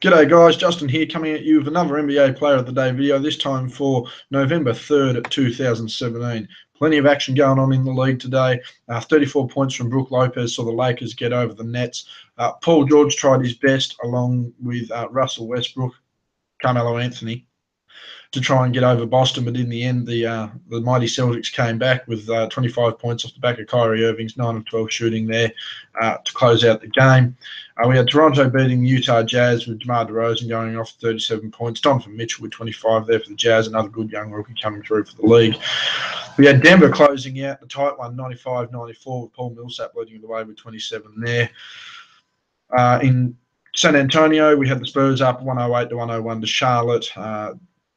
G'day guys, Justin here coming at you with another NBA Player of the Day video, this time for November 3rd, 2017. Plenty of action going on in the league today. 34 points from Brook Lopez saw the Lakers get over the Nets. Paul George tried his best along with Russell Westbrook, Carmelo Anthony, to try and get over Boston, but in the end, the mighty Celtics came back with 25 points off the back of Kyrie Irving's 9 of 12 shooting there to close out the game. We had Toronto beating Utah Jazz with DeMar DeRozan going off 37 points. Donovan Mitchell with 25 there for the Jazz, another good young rookie coming through for the league. We had Denver closing out the tight one, 95-94, with Paul Millsap leading the way with 27 there. In San Antonio, we had the Spurs up 108-101 to Charlotte.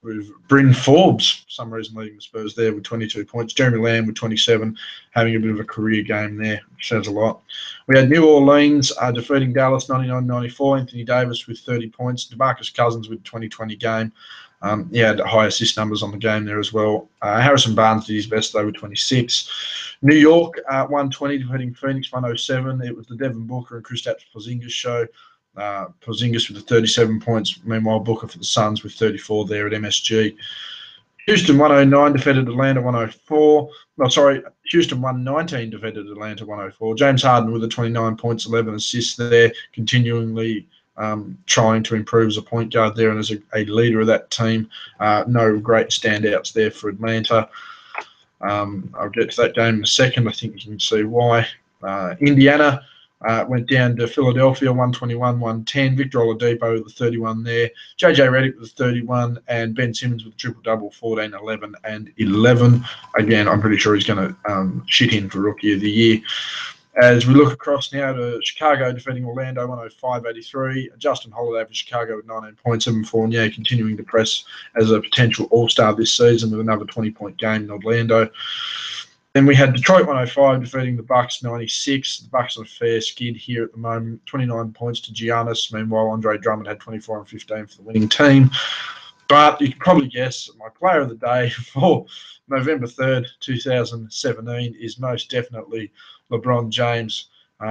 With Bryn Forbes, for some reason, leading the Spurs there with 22 points. Jeremy Lamb with 27, having a bit of a career game there, which says a lot. We had New Orleans defeating Dallas 99-94. Anthony Davis with 30 points. DeMarcus Cousins with 20-20 game. He had high assist numbers on the game there as well. Harrison Barnes did his best, though, with 26. New York 120 defeating Phoenix 107. It was the Devin Booker and Kristaps Porzingis show. Porzingis with the 37 points. Meanwhile, Booker for the Suns with 34 there at MSG. Houston 109 defeated Atlanta 104. No, sorry, Houston 119 defeated Atlanta 104. James Harden with the 29 points, 11 assists there, continually trying to improve as a point guard there and as a leader of that team. No great standouts there for Atlanta. I'll get to that game in a second. I think you can see why. Indiana went down to Philadelphia, 121-110. Victor Oladipo with the 31 there. JJ Redick with the 31, and Ben Simmons with the triple-double, 14, 11, and 11. Again, I'm pretty sure he's going to shit in for Rookie of the Year. As we look across now to Chicago defeating Orlando, 105-83. Justin Holiday for Chicago with 19 points. Evan Fournier continuing to press as a potential all-star this season with another 20-point game in Orlando. Then we had Detroit 105 defeating the Bucks 96. The Bucks on a fair skid here at the moment, 29 points to Giannis. Meanwhile, Andre Drummond had 24 and 15 for the winning team. But you can probably guess my player of the day for November 3rd, 2017 is most definitely LeBron James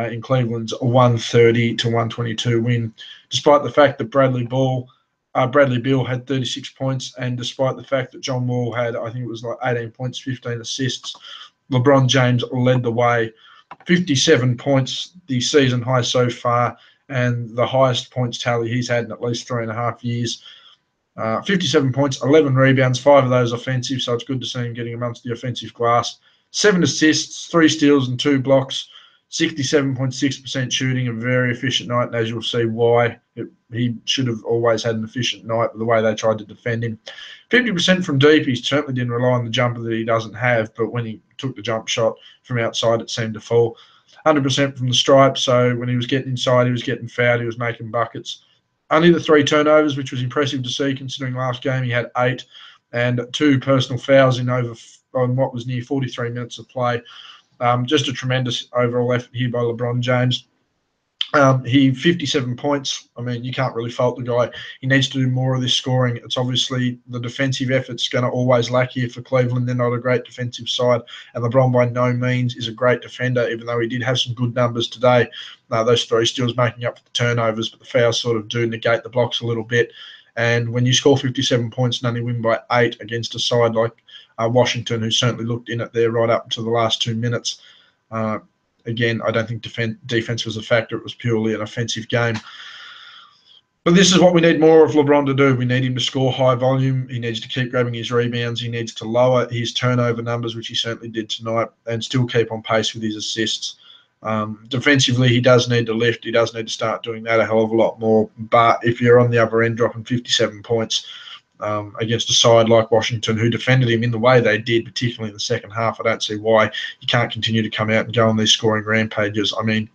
in Cleveland's 130-122 win. Despite the fact that Bradley Beal had 36 points, and despite the fact that John Wall had, I think it was like 18 points, 15 assists, LeBron James led the way. 57 points, the season high so far, and the highest points tally he's had in at least 3.5 years. 57 points, 11 rebounds, 5 of those offensive, so it's good to see him getting amongst the offensive glass. 7 assists, 3 steals, and 2 blocks. 67.6% shooting, a very efficient night, and as you'll see why, he should have always had an efficient night with the way they tried to defend him. 50% from deep, he certainly didn't rely on the jumper that he doesn't have, but when he took the jump shot from outside, it seemed to fall. 100% from the stripe, so when he was getting inside, he was getting fouled, he was making buckets. Only the 3 turnovers, which was impressive to see, considering last game he had 8, and 2 personal fouls on what was near 43 minutes of play. Just a tremendous overall effort here by LeBron James. He 57 points. I mean, you can't really fault the guy. He needs to do more of this scoring. It's obviously the defensive effort's going to always lack here for Cleveland. They're not a great defensive side, and LeBron by no means is a great defender, even though he did have some good numbers today. Those 3 steals making up for the turnovers, but the fouls sort of do negate the blocks a little bit. And when you score 57 points and only win by 8 against a side like Washington, who certainly looked in it there right up to the last 2 minutes. Again, I don't think defense was a factor. It was purely an offensive game. But this is what we need more of LeBron to do. We need him to score high volume. He needs to keep grabbing his rebounds. He needs to lower his turnover numbers, which he certainly did tonight, and still keep on pace with his assists. Defensively, he does need to lift. He does need to start doing that a hell of a lot more. But if you're on the other end dropping 57 points, against a side like Washington, who defended him in the way they did, particularly in the second half, I don't see why you can't continue to come out and go on these scoring rampages. I mean,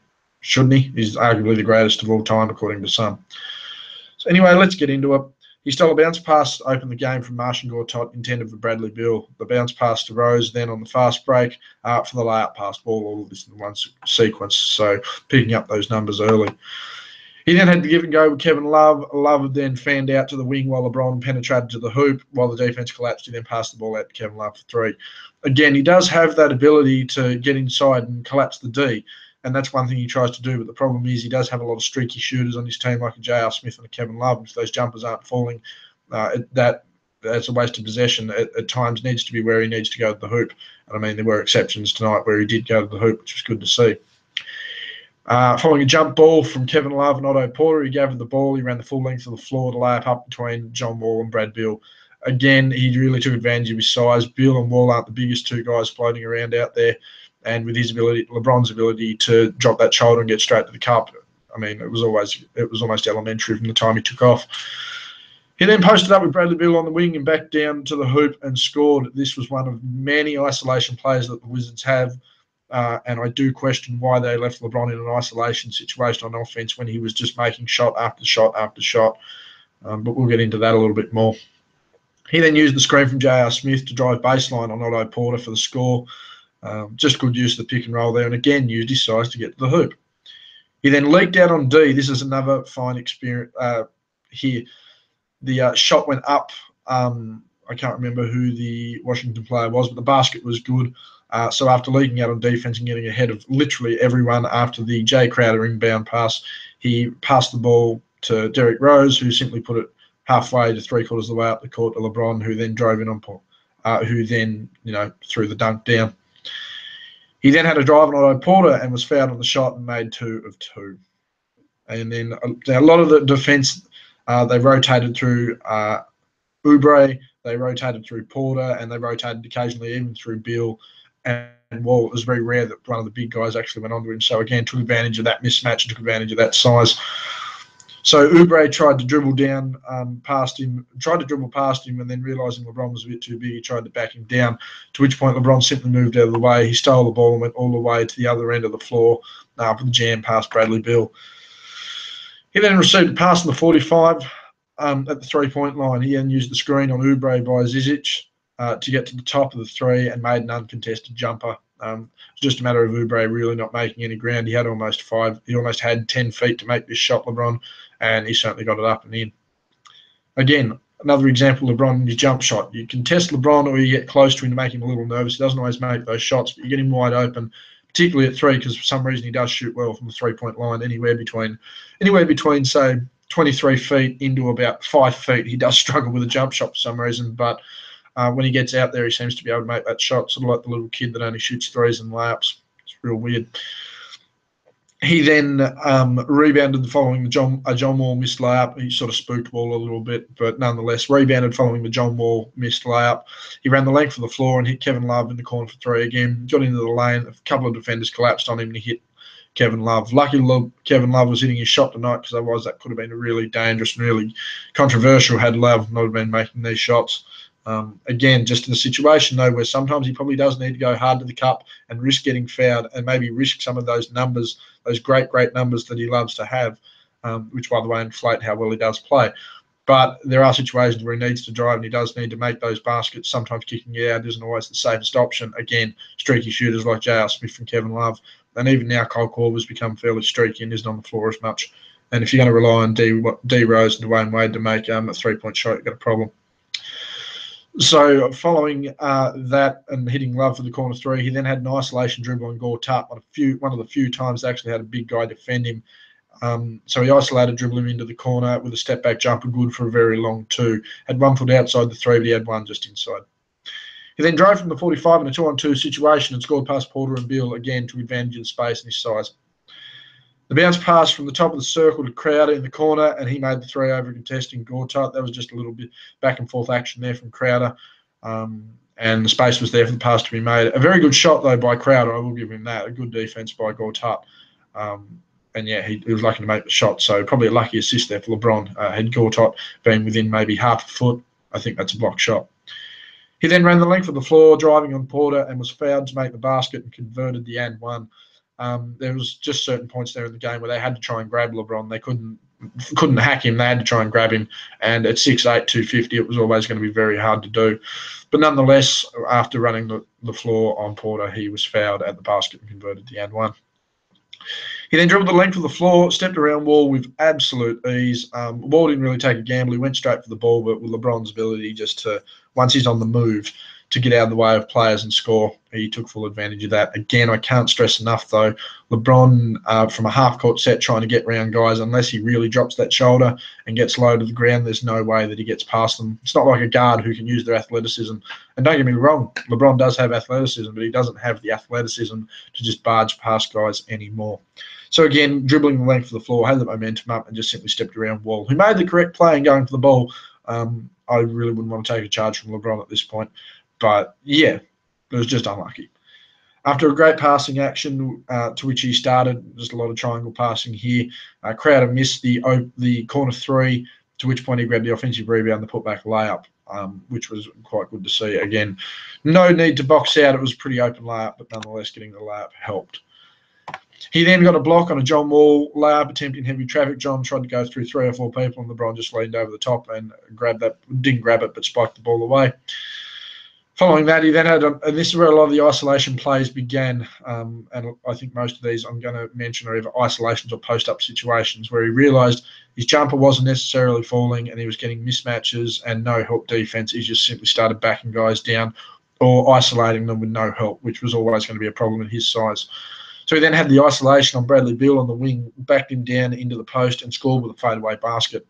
shouldn't he? He's arguably the greatest of all time, according to some. So anyway, let's get into it. He stole a bounce pass to open the game from Marcin Gortat, intended for Bradley Beal. The bounce pass to Rose, then on the fast break for the layup pass ball, all of this in one sequence, so picking up those numbers early. He then had to give and go with Kevin Love. Love then fanned out to the wing while LeBron penetrated to the hoop. While the defense collapsed, he then passed the ball out to Kevin Love for 3. Again, he does have that ability to get inside and collapse the D. and that's one thing he tries to do. But the problem is he does have a lot of streaky shooters on his team, like a J.R. Smith and a Kevin Love. If those jumpers aren't falling, that's a waste of possession. At times needs to be where he needs to go to the hoop. And I mean, there were exceptions tonight where he did go to the hoop, which was good to see. Following a jump ball from Kevin Love and Otto Porter, he gathered the ball. He ran the full length of the floor to lay up between John Wall and Brad Beal. Again, he really took advantage of his size. Beal and Wall aren't the biggest two guys floating around out there. And with his ability, LeBron's ability to drop that shoulder and get straight to the cup, I mean, it was almost elementary from the time he took off. He then posted up with Bradley Beal on the wing and back down to the hoop and scored. This was one of many isolation plays that the Wizards have. And I do question why they left LeBron in an isolation situation on offense when he was just making shot after shot after shot. But we'll get into that a little bit more. He then used the screen from J.R. Smith to drive baseline on Otto Porter for the score. Just good use of the pick and roll there, and again used his size to get to the hoop. He then leaked out on D. This is another fine experience here. The shot went up. I can't remember who the Washington player was, but the basket was good. So after leaking out on defense and getting ahead of literally everyone after the Jay Crowder inbound pass, he passed the ball to Derrick Rose, who simply put it halfway to three-quarters of the way up the court to LeBron, who then drove in on Paul, who then, threw the dunk down. He then had a drive on Otto Porter and was fouled on the shot and made 2 of 2. And then a lot of the defense, they rotated through Oubre, they rotated through Porter, and they rotated occasionally even through Beal and Wall. It was very rare that one of the big guys actually went onto him. So again, took advantage of that mismatch and took advantage of that size. So Oubre tried to dribble past him, and then realising LeBron was a bit too big, he tried to back him down, to which point LeBron simply moved out of the way. He stole the ball and went all the way to the other end of the floor for the jam past Bradley Beal. He then received a pass on the 45 at the three-point line. He then used the screen on Oubre by Zizic to get to the top of the three and made an uncontested jumper. It's just a matter of Oubre really not making any ground. He almost had 10 feet to make this shot, LeBron, and he certainly got it up and in. Again, another example of LeBron in his jump shot. You can test LeBron or you get close to him to make him a little nervous. He doesn't always make those shots, but you get him wide open, particularly at three, because for some reason he does shoot well from the three-point line, anywhere between say, 23 feet into about 5 feet. He does struggle with a jump shot for some reason, but when he gets out there, he seems to be able to make that shot, sort of like the little kid that only shoots threes and layups. It's real weird. He then rebounded following a John Wall missed layup. He sort of spooked Wall a little bit, but nonetheless rebounded following the John Wall missed layup. He ran the length of the floor and hit Kevin Love in the corner for 3 again. Got into the lane. A couple of defenders collapsed on him and he hit Kevin Love. Luckily, Kevin Love was hitting his shot tonight, because otherwise that could have been really dangerous and really controversial had Love not been making these shots. Again, just in a situation, though, where sometimes he probably does need to go hard to the cup and risk getting fouled and maybe risk some of those numbers, those great numbers that he loves to have, which, by the way, inflate how well he does play. But there are situations where he needs to drive and he does need to make those baskets. Sometimes kicking it out isn't always the safest option. Again, streaky shooters like J.R. Smith and Kevin Love, and even now Kyle Korver's become fairly streaky and isn't on the floor as much. And if you're going to rely on D Rose and Dwayne Wade to make a three-point shot, you've got a problem. So following that and hitting Love for the corner 3, he then had an isolation dribble on Gortat, one of the few times they actually had a big guy defend him. So he isolated, dribbled him into the corner with a step-back jumper, good for a very long 2. Had 1 foot outside the 3, but he had 1 just inside. He then drove from the 45 in a 2-on-2 situation and scored past Porter and Beal, again to advantage of space and his size. The bounce pass from the top of the circle to Crowder in the corner, and he made the 3 over contesting Gortat. That was just a little bit back-and-forth action there from Crowder, and the space was there for the pass to be made. A very good shot, though, by Crowder. I will give him that. A good defense by Gortat. And, yeah, he was lucky to make the shot, so probably a lucky assist there for LeBron. Had Gortat been within maybe half a foot, I think that's a blocked shot. He then ran the length of the floor, driving on Porter, and was fouled to make the basket and converted the and one. There was just certain points there in the game where they had to try and grab LeBron. They couldn't hack him. They had to try and grab him. And at 6'8", 250, it was always going to be very hard to do. But nonetheless, after running the floor on Porter, he was fouled at the basket and converted the and one. He then dribbled the length of the floor, stepped around Wall with absolute ease. Wall didn't really take a gamble. He went straight for the ball, but with LeBron's ability just to, once he's on the move, to get out of the way of players and score. He took full advantage of that. Again, I can't stress enough, though, LeBron, from a half-court set trying to get around guys, unless he really drops that shoulder and gets low to the ground, there's no way that he gets past them. It's not like a guard who can use their athleticism. And don't get me wrong, LeBron does have athleticism, but he doesn't have the athleticism to just barge past guys anymore. So again, dribbling the length of the floor, had the momentum up, and just simply stepped around Wall, who made the correct play in going for the ball. I really wouldn't want to take a charge from LeBron at this point. But, yeah, it was just unlucky. After a great passing action to which he started, just a lot of triangle passing here, Crowder missed the corner three, to which point he grabbed the offensive rebound and the putback layup, which was quite good to see. Again, no need to box out. It was a pretty open layup, but nonetheless getting the layup helped. He then got a block on a John Wall layup, attempting heavy traffic. John tried to go through 3 or 4 people, and LeBron just leaned over the top and grabbed that. Didn't grab it, but spiked the ball away. Following that, he then had, and this is where a lot of the isolation plays began, and I think most of these I'm going to mention are either isolations or post-up situations, where he realised his jumper wasn't necessarily falling and he was getting mismatches and no help defence. He just simply started backing guys down or isolating them with no help, which was always going to be a problem at his size. So he then had the isolation on Bradley Beal on the wing, backed him down into the post and scored with a fadeaway basket.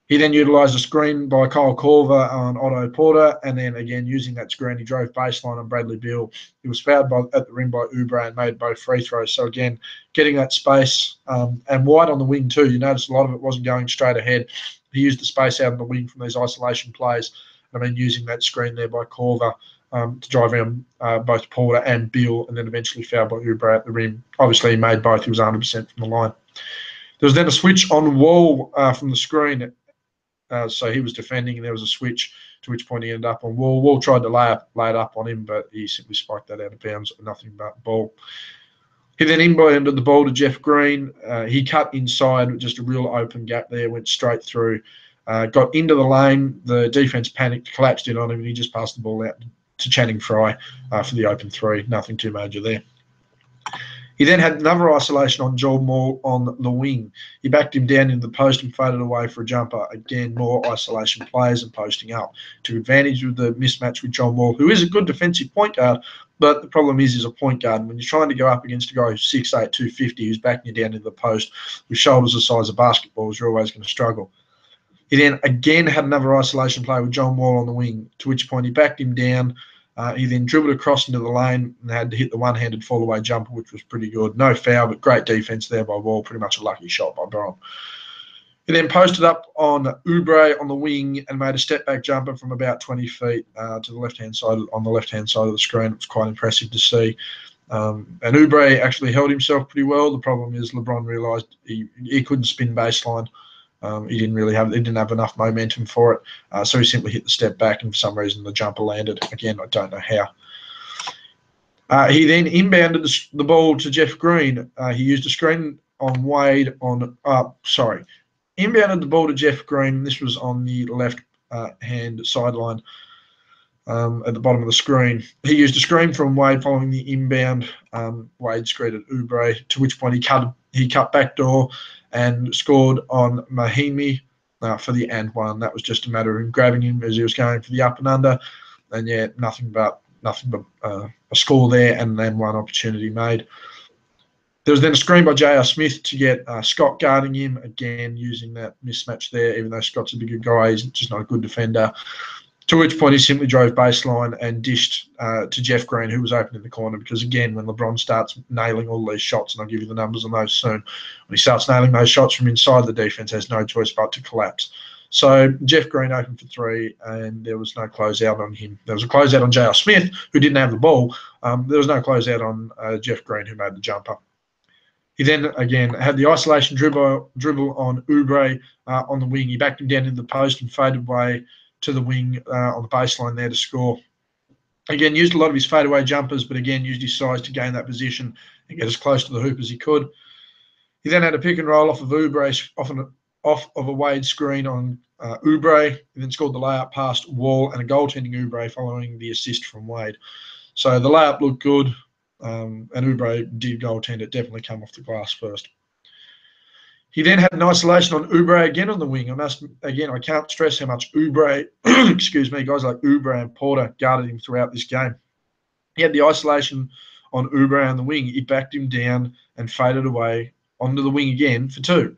He then utilised a screen by Kyle Korver on Otto Porter, and then again using that screen, he drove baseline on Bradley Beal. He was fouled at the rim by Oubre and made both free throws. So again, getting that space, and wide on the wing too. You notice a lot of it wasn't going straight ahead. He used the space out on the wing from these isolation plays. I mean, using that screen there by Korver to drive around both Porter and Beal, and then eventually fouled by Oubre at the rim. Obviously, he made both. He was 100% from the line. There was then a switch on Wall from the screen. So he was defending, and there was a switch, to which point he ended up on Wall. Wall tried to lay it up on him, but he simply spiked that out of bounds. Nothing but ball. He then inbounded the ball to Jeff Green. He cut inside with just a real open gap there, went straight through, got into the lane. The defense panicked, collapsed in on him, and he just passed the ball out to Channing Frye for the open 3. Nothing too major there. He then had another isolation on Jordan Wall on the wing. He backed him down into the post and faded away for a jumper. Again, more isolation plays and posting up. Took advantage of the mismatch with John Wall, who is a good defensive point guard, but the problem is he's a point guard. And when you're trying to go up against a guy who's 6'8", 250, who's backing you down into the post with shoulders the size of basketballs, you're always going to struggle. He then again had another isolation play with John Wall on the wing, to which point he backed him down. He then dribbled across into the lane and had to hit the one-handed fall-away jumper, which was pretty good. No foul, but great defense there by Wall. Pretty much a lucky shot by Bryan. He then posted up on Oubre on the wing and made a step-back jumper from about 20 feet to the left-hand side, on the left-hand side of the screen. It was quite impressive to see. And Oubre actually held himself pretty well. The problem is LeBron realised he couldn't spin baseline. He didn't have enough momentum for it, so he simply hit the step back, and for some reason the jumper landed. Again, I don't know how. He then inbounded the ball to Jeff Green. He used a screen on Wade inbounded the ball to Jeff Green. This was on the left hand sideline at the bottom of the screen. He used a screen from Wade following the inbound. Wade screened Oubre, to which point he cut backdoor and scored on Mahimi for the and one. That was just a matter of him grabbing him as he was going for the up and under. And yeah, nothing but a score there, and then one opportunity made. There was then a screen by J.R. Smith to get Scott guarding him, again using that mismatch there, even though Scott's a bigger guy, he's just not a good defender. To which point he simply drove baseline and dished to Jeff Green, who was open in the corner, because, again, when LeBron starts nailing all these shots, and I'll give you the numbers on those soon, when he starts nailing those shots from inside, the defense has no choice but to collapse. So Jeff Green opened for 3, and there was no closeout on him. There was a closeout on J.R. Smith, who didn't have the ball. There was no closeout on Jeff Green, who made the jumper. He then, again, had the isolation dribble on Oubre on the wing. He backed him down into the post and faded away to the wing on the baseline there to score. Again, used a lot of his fadeaway jumpers, but again, used his size to gain that position and get as close to the hoop as he could. He then had a pick and roll off of Oubre, off of a Wade screen on Oubre. He then scored the layup past Wall and a goaltending Oubre following the assist from Wade. So the layup looked good, and Oubre did goaltend. It definitely came off the glass first. He then had an isolation on Oubre again on the wing. I can't stress how much Oubre, excuse me, guys like Oubre and Porter guarded him throughout this game. He had the isolation on Oubre on the wing. He backed him down and faded away onto the wing again for 2.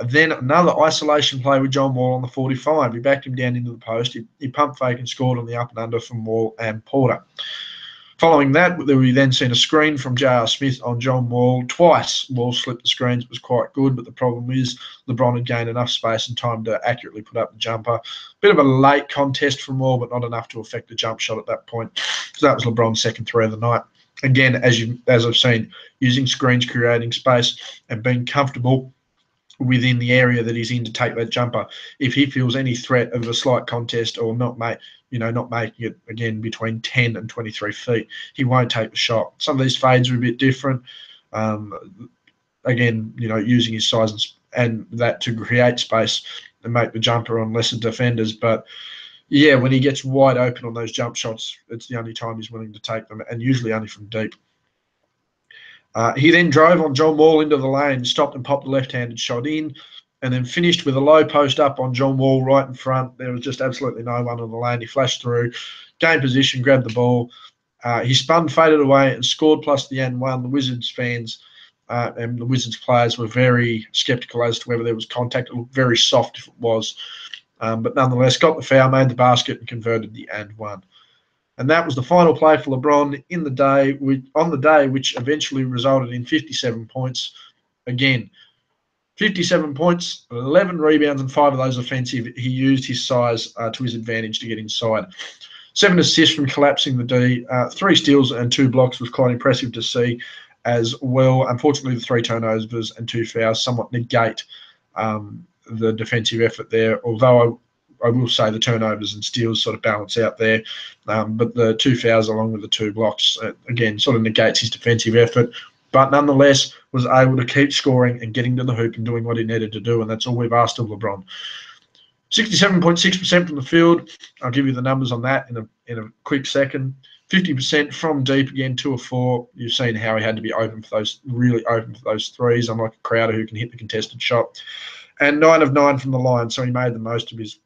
Then another isolation play with John Wall on the 45. He backed him down into the post. He pumped fake and scored on the up and under from Wall and Porter. Following that, we then seen a screen from J.R. Smith on John Wall twice. Wall slipped the screens. It was quite good, but the problem is LeBron had gained enough space and time to accurately put up the jumper. Bit of a late contest from Wall, but not enough to affect the jump shot at that point. So that was LeBron's second 3 of the night. Again, as I've seen, using screens, creating space, and being comfortable within the area that he's in to take that jumper. If he feels any threat of a slight contest or not making it again between 10 and 23 feet, he won't take the shot. Some of these fades are a bit different. Again, using his size and that to create space and make the jumper on lesser defenders. But yeah, when he gets wide open on those jump shots, it's the only time he's willing to take them, and usually only from deep. He then drove on John Wall into the lane, stopped and popped the left-handed shot in, and then finished with a low post up on John Wall right in front. There was just absolutely no one on the lane. He flashed through, gained position, grabbed the ball. He spun, faded away, and scored plus the and one. The Wizards fans and the Wizards players were very sceptical as to whether there was contact. It looked very soft if it was. But nonetheless, got the foul, made the basket, and converted the and one. And that was the final play for LeBron on the day, which eventually resulted in 57 points. Again, 57 points, 11 rebounds, and 5 of those offensive. He used his size to his advantage to get inside. 7 assists from collapsing the D. 3 steals and 2 blocks was quite impressive to see as well. Unfortunately, the 3 turnovers and 2 fouls somewhat negate the defensive effort there, although I will say the turnovers and steals sort of balance out there. But the 2 fouls along with the 2 blocks, again, sort of negates his defensive effort. But nonetheless, was able to keep scoring and getting to the hoop and doing what he needed to do. And that's all we've asked of LeBron. 67.6% from the field. I'll give you the numbers on that in a quick second. 50% from deep, again, 2 of 4. You've seen how he had to be open for those, really open for those threes, unlike a Crowder who can hit the contested shot. And 9 of 9 from the line, so he made the most of his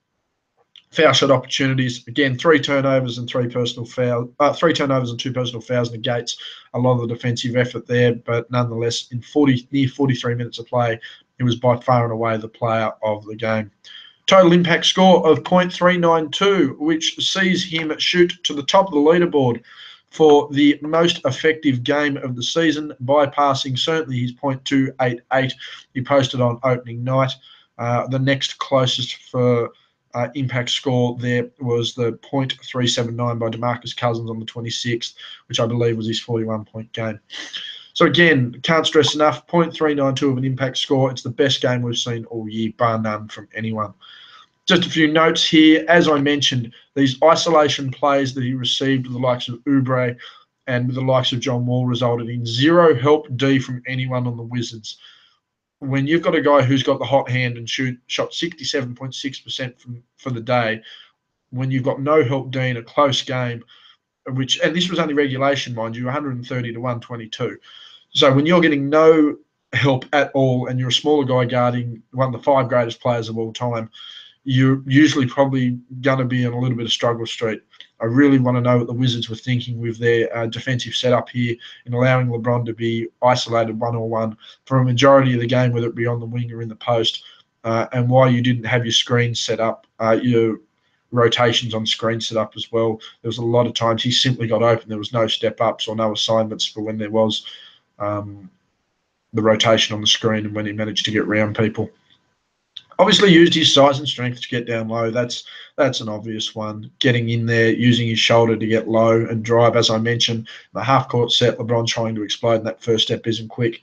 foul shot opportunities. Again, 3 turnovers and 3 personal fouls. 3 turnovers and 2 personal fouls negates a lot of the defensive effort there. But nonetheless, in near 43 minutes of play, he was by far and away the player of the game. Total impact score of .392, which sees him shoot to the top of the leaderboard for the most effective game of the season, bypassing certainly his .288 he posted on opening night. The next closest for impact score there was the .379 by DeMarcus Cousins on the 26th, which I believe was his 41-point game. So again, can't stress enough, .392 of an impact score. It's the best game we've seen all year, bar none from anyone. Just a few notes here. As I mentioned, these isolation plays that he received with the likes of Oubre and with the likes of John Wall resulted in 0 help D from anyone on the Wizards. When you've got a guy who's got the hot hand and shot 67.6% for the day, when you've got no help D in a close game, and this was only regulation, mind you, 130 to 122. So when you're getting no help at all and you're a smaller guy guarding one of the 5 greatest players of all time, you're usually probably going to be in a little bit of struggle street. I really want to know what the Wizards were thinking with their defensive setup here in allowing LeBron to be isolated one-on-one for a majority of the game, whether it be on the wing or in the post, and why you didn't have your screens set up, your rotations on screen set up as well. There was a lot of times he simply got open. There was no step-ups or no assignments for when there was the rotation on the screen and when he managed to get around people. Obviously used his size and strength to get down low. That's an obvious one. Getting in there, using his shoulder to get low and drive. As I mentioned, the half-court set, LeBron trying to explode, and that first step isn't quick.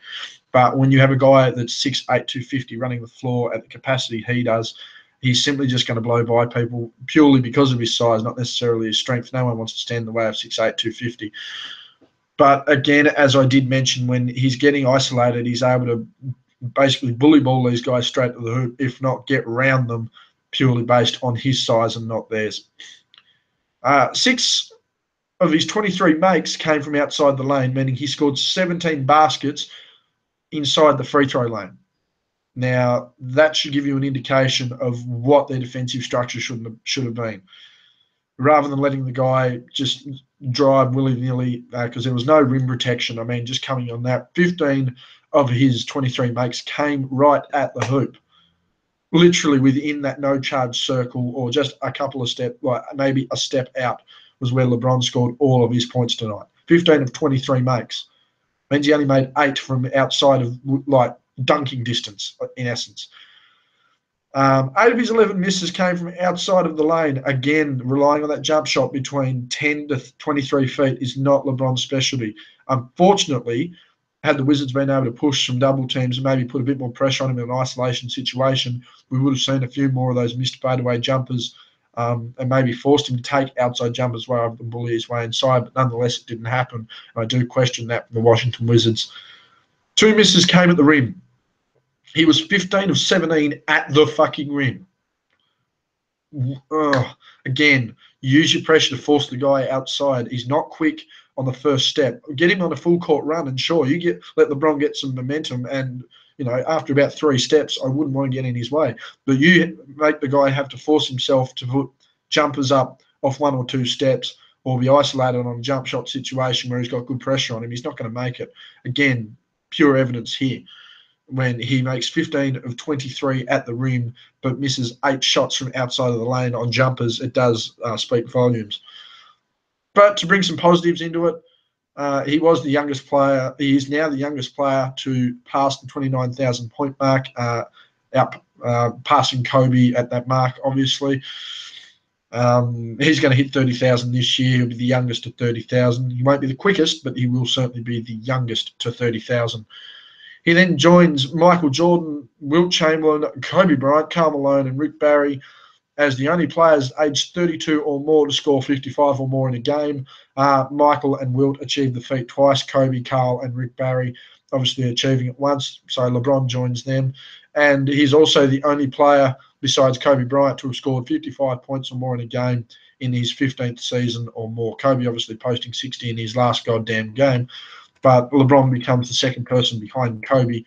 But when you have a guy that's 6'8", 250 running the floor at the capacity he does, he's simply just going to blow by people purely because of his size, not necessarily his strength. No one wants to stand in the way of 6'8", 250. But again, as I did mention, when he's getting isolated, he's able to basically bully ball these guys straight to the hoop, if not get around them purely based on his size and not theirs. 6 of his 23 makes came from outside the lane, meaning he scored 17 baskets inside the free throw lane. Now, that should give you an indication of what their defensive structure should have been. Rather than letting the guy just drive willy-nilly, because there was no rim protection. I mean, just coming on that, 15 of his 23 makes came right at the hoop, literally within that no-charge circle, or just a couple of steps, like maybe a step out, was where LeBron scored all of his points tonight. 15 of 23 makes. Means he only made 8 from outside of, like, dunking distance, in essence. 8 of his 11 misses came from outside of the lane. Again, relying on that jump shot between 10 to 23 feet is not LeBron's specialty. Unfortunately, had the Wizards been able to push some double teams and maybe put a bit more pressure on him in an isolation situation, we would have seen a few more of those missed fadeaway jumpers, and maybe forced him to take outside jumpers rather than bully his way inside. But nonetheless, it didn't happen. And I do question that from the Washington Wizards. 2 misses came at the rim. He was 15 of 17 at the fucking rim. Again, use your pressure to force the guy outside. He's not quick on the first step. Get him on a full court run, and sure, let LeBron get some momentum. And after about 3 steps, I wouldn't want to get in his way. But you make the guy have to force himself to put jumpers up off 1 or 2 steps, or be isolated on a jump shot situation where he's got good pressure on him. He's not going to make it. Again, pure evidence here. When he makes 15 of 23 at the rim, but misses 8 shots from outside of the lane on jumpers, it does speak volumes. But to bring some positives into it, he was the youngest player. He is now the youngest player to pass the 29,000 point mark, passing Kobe at that mark, obviously. He's going to hit 30,000 this year. He'll be the youngest to 30,000. He won't be the quickest, but he will certainly be the youngest to 30,000. He then joins Michael Jordan, Wilt Chamberlain, Kobe Bryant, Karl Malone, and Rick Barry as the only players aged 32 or more to score 55 or more in a game. Michael and Wilt achieved the feat twice. Kobe, Karl, and Rick Barry obviously achieving it once, so LeBron joins them. And he's also the only player besides Kobe Bryant to have scored 55 points or more in a game in his 15th season or more. Kobe obviously posting 60 in his last goddamn game. But LeBron becomes the second person behind Kobe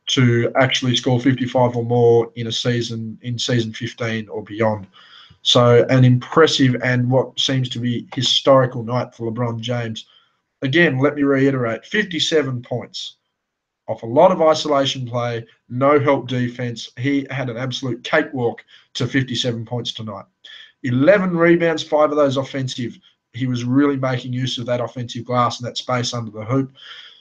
to actually score 55 or more in season 15 or beyond. So an impressive and what seems to be historical night for LeBron James. Again, let me reiterate, 57 points off a lot of isolation play, no help defense. He had an absolute cakewalk to 57 points tonight. 11 rebounds, 5 of those offensive. He was really making use of that offensive glass and that space under the hoop.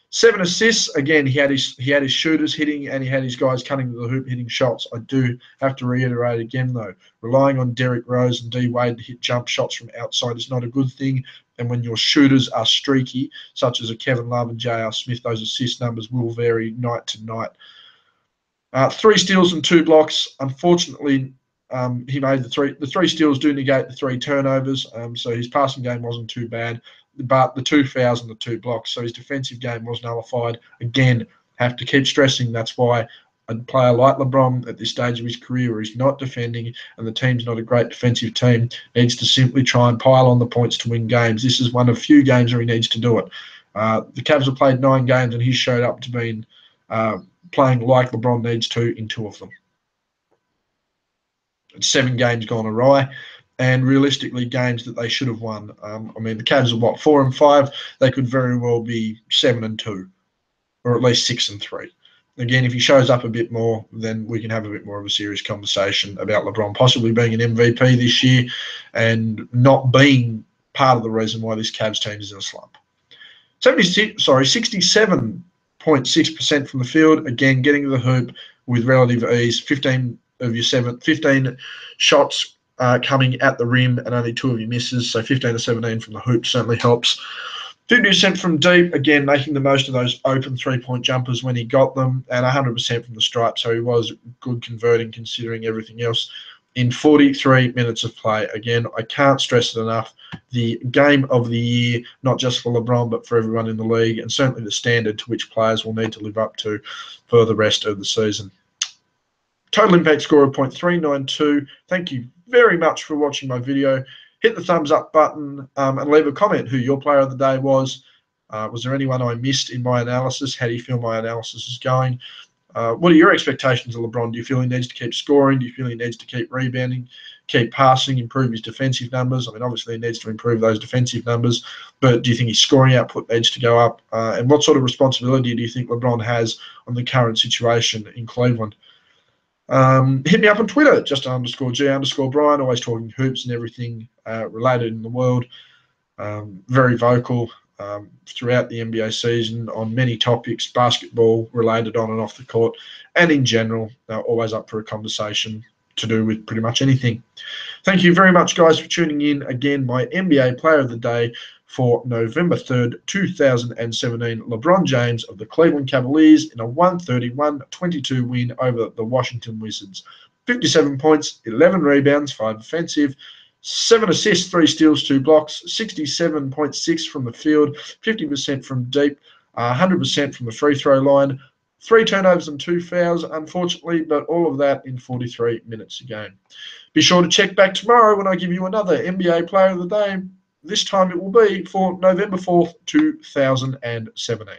7 assists. Again, he had his shooters hitting, and he had his guys cutting to the hoop hitting shots. I do have to reiterate again, though, relying on Derrick Rose and D Wade to hit jump shots from outside is not a good thing. And when your shooters are streaky, such as a Kevin Love and J.R. Smith, those assist numbers will vary night to night. 3 steals and 2 blocks. Unfortunately, he made the 3 steals do negate the 3 turnovers, so his passing game wasn't too bad, but the 2 fouls and the 2 blocks, so his defensive game was nullified. Again, have to keep stressing that's why a player like LeBron at this stage of his career where he's not defending and the team's not a great defensive team needs to simply try and pile on the points to win games. This is one of few games where he needs to do it. The Cavs have played 9 games and he's showed up to being playing like LeBron needs to in 2 of them. 7 games gone awry, and realistically games that they should have won. I mean, the Cavs are 4-5. They could very well be 7-2, or at least 6-3. Again, if he shows up a bit more, then we can have a bit more of a serious conversation about LeBron possibly being an MVP this year and not being part of the reason why this Cavs team is in a slump. 67.6% from the field. Again, getting to the hoop with relative ease. 15 shots coming at the rim and only 2 of your misses, so 15 to 17 from the hoop certainly helps. 50% from deep, again, making the most of those open 3-point jumpers when he got them, and 100% from the stripe, so he was good converting considering everything else in 43 minutes of play. Again, I can't stress it enough, the game of the year, not just for LeBron, but for everyone in the league, and certainly the standard to which players will need to live up to for the rest of the season. Total impact score of 0.392. Thank you very much for watching my video. Hit the thumbs up button and leave a comment who your player of the day was. Was there anyone I missed in my analysis? How do you feel my analysis is going? What are your expectations of LeBron? Do you feel he needs to keep scoring? Do you feel he needs to keep rebounding, keep passing, improve his defensive numbers? I mean, obviously he needs to improve those defensive numbers, but do you think his scoring output needs to go up? And what sort of responsibility do you think LeBron has on the current situation in Cleveland? Hit me up on Twitter, just _G_Bryan, always talking hoops and everything related in the world. Very vocal throughout the NBA season on many topics, basketball related on and off the court, and in general, always up for a conversation to do with pretty much anything. Thank you very much, guys, for tuning in. Again, my NBA Player of the Day for November 3rd, 2017, LeBron James of the Cleveland Cavaliers in a 131-22 win over the Washington Wizards. 57 points, 11 rebounds, 5 offensive, 7 assists, 3 steals, 2 blocks, 67.6 from the field, 50% from deep, 100% from the free throw line, 3 turnovers and 2 fouls, unfortunately, but all of that in 43 minutes a game. Be sure to check back tomorrow when I give you another NBA Player of the Day. This time it will be for November 4th, 2017.